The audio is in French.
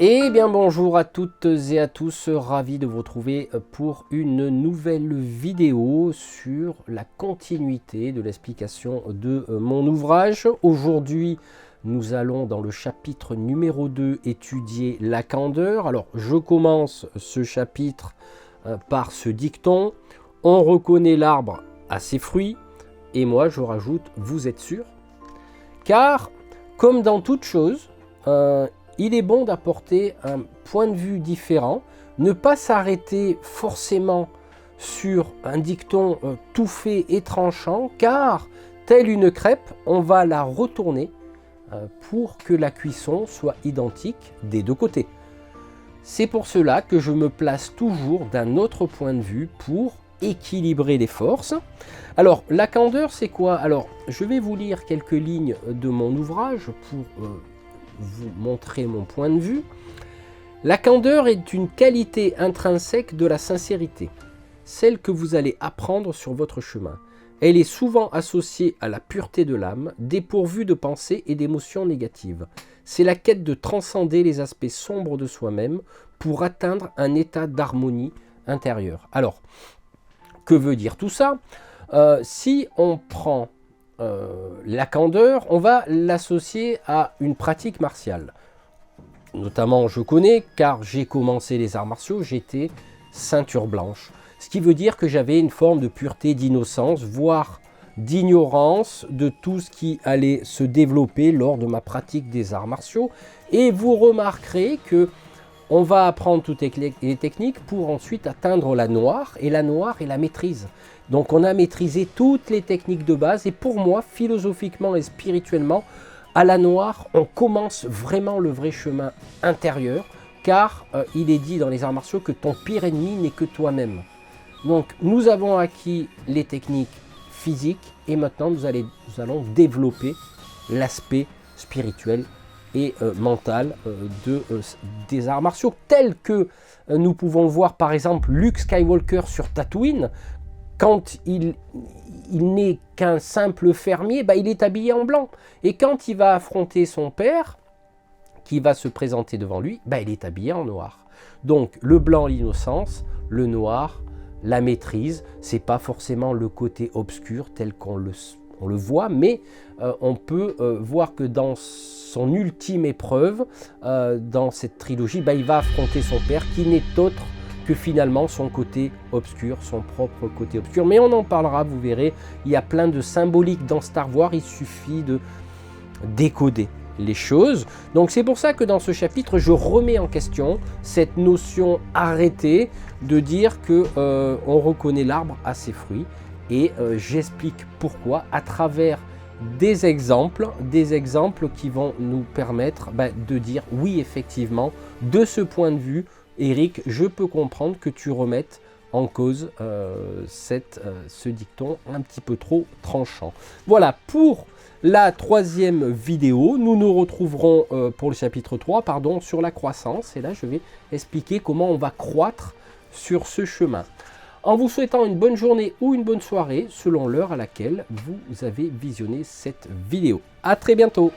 Eh bien bonjour à toutes et à tous, ravi de vous retrouver pour une nouvelle vidéo sur la continuité de l'explication de mon ouvrage. Aujourd'hui, nous allons dans le chapitre numéro 2 étudier la candeur. Alors je commence ce chapitre par ce dicton: on reconnaît l'arbre à ses fruits, et moi je rajoute vous êtes sûr, car comme dans toute chose, il est bon d'apporter un point de vue différent, ne pas s'arrêter forcément sur un dicton tout fait et tranchant, car telle une crêpe, on va la retourner pour que la cuisson soit identique des deux côtés. C'est pour cela que je me place toujours d'un autre point de vue pour équilibrer les forces. Alors, la candeur, c'est quoi? Alors, je vais vous lire quelques lignes de mon ouvrage pour vous montrer mon point de vue. La candeur est une qualité intrinsèque de la sincérité, celle que vous allez apprendre sur votre chemin. Elle est souvent associée à la pureté de l'âme, dépourvue de pensées et d'émotions négatives. C'est la quête de transcender les aspects sombres de soi-même pour atteindre un état d'harmonie intérieure. Alors, que veut dire tout ça? Si on prend la candeur, on va l'associer à une pratique martiale. Notamment, je connais, car j'ai commencé les arts martiaux, j'étais ceinture blanche. Ce qui veut dire que j'avais une forme de pureté, d'innocence, voire d'ignorance de tout ce qui allait se développer lors de ma pratique des arts martiaux. Et vous remarquerez que on va apprendre toutes les techniques pour ensuite atteindre la noire, et la noire est la maîtrise. Donc on a maîtrisé toutes les techniques de base, et pour moi, philosophiquement et spirituellement, à la noire, on commence vraiment le vrai chemin intérieur, car il est dit dans les arts martiaux que ton pire ennemi n'est que toi-même. Donc nous avons acquis les techniques physiques, et maintenant nous allons développer l'aspect spirituel et mental des arts martiaux, tels que nous pouvons le voir par exemple Luke Skywalker sur Tatooine. Quand il n'est qu'un simple fermier, il est habillé en blanc. Et quand il va affronter son père, qui va se présenter devant lui, il est habillé en noir. Donc le blanc, l'innocence, le noir, la maîtrise. C'est pas forcément le côté obscur tel qu'on le voit, mais on peut voir que dans son ultime épreuve, dans cette trilogie, il va affronter son père, qui n'est autre que finalement son côté obscur, son propre côté obscur. Mais on en parlera, vous verrez, il y a plein de symboliques dans Star Wars, il suffit de décoder les choses. Donc c'est pour ça que dans ce chapitre, je remets en question cette notion arrêtée de dire que on reconnaît l'arbre à ses fruits, et j'explique pourquoi à travers des exemples qui vont nous permettre de dire oui, effectivement, de ce point de vue, Eric, je peux comprendre que tu remettes en cause ce dicton un petit peu trop tranchant. Voilà pour la troisième vidéo. Nous nous retrouverons pour le chapitre 3, sur la croissance. Et là, je vais expliquer comment on va croître sur ce chemin. En vous souhaitant une bonne journée ou une bonne soirée, selon l'heure à laquelle vous avez visionné cette vidéo. À très bientôt!